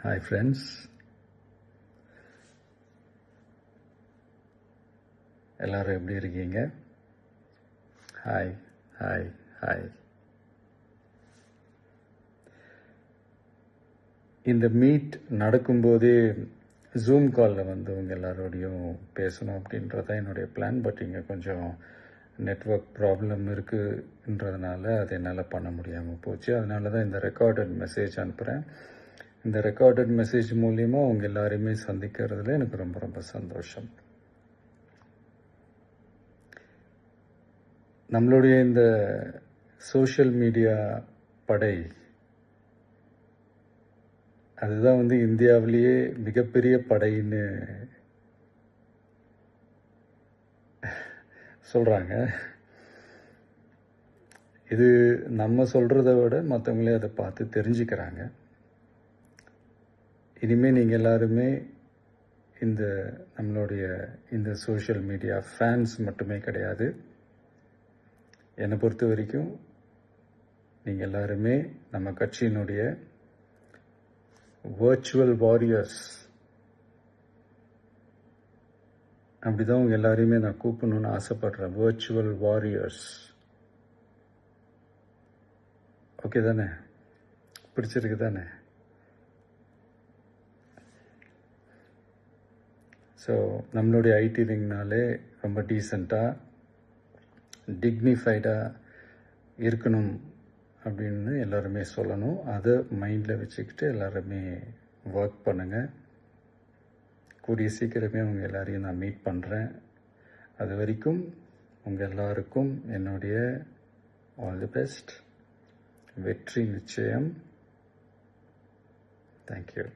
Hi friends, எல்லாரும் எப்படி இருக்கீங்க? Hi hi hi. இந்த மீட் நடக்கும்போதே ஜூம் காலில் வந்து உங்கள் எல்லாரோடையும் பேசணும் அப்படின்றது தான் என்னுடைய பிளான். பட் இங்கே கொஞ்சம் நெட்வொர்க் ப்ராப்ளம் இருக்குன்றதுனால அது என்னால் பண்ண முடியாமல் போச்சு. அதனால தான் இந்த ரெக்கார்டட் மெசேஜ் அனுப்புகிறேன். இந்த ரெக்கார்டட் மெசேஜ் மூலிமா உங்கள் எல்லாரையுமே சந்திக்கிறதுல எனக்கு ரொம்ப ரொம்ப சந்தோஷம். நம்மளுடைய இந்த சோஷியல் மீடியா படை அதுதான் வந்து இந்தியாவிலேயே மிகப்பெரிய படைன்னு சொல்கிறாங்க. இது நம்ம சொல்கிறத விட மற்றவங்களே அதை பார்த்து தெரிஞ்சுக்கிறாங்க. இனிமேல் நீங்கள் எல்லாருமே நம்மளுடைய இந்த சோஷியல் மீடியா ஃபேன்ஸ் மட்டுமே கிடையாது. என்னை பொறுத்த வரைக்கும் நீங்கள் எல்லாருமே நம்ம கட்சியினுடைய வர்ச்சுவல் வாரியர்ஸ். அப்படிதான் உங்கள் எல்லாரையுமே நான் கூப்பிடணும்னு ஆசைப்படுறேன். Virtual warriors. ஓகே தானே? பிடிச்சிருக்கு தானே? ஸோ நம்மளுடைய ஐடி விங்னாலே ரொம்ப டீசெண்டாக டிக்னிஃபைடாக இருக்கணும் அப்படின்னு எல்லாருமே சொல்லணும். அதை மைண்டில் வச்சுக்கிட்டு எல்லாருமே ஒர்க் பண்ணுங்கள். கூடிய சீக்கிரமே உங்கள் எல்லாரையும் நான் மீட் பண்ணுறேன். அது வரைக்கும் உங்கள் எல்லாருக்கும் என்னுடைய ஆல் தி பெஸ்ட். வெற்றி நிச்சயம். தேங்க்யூ.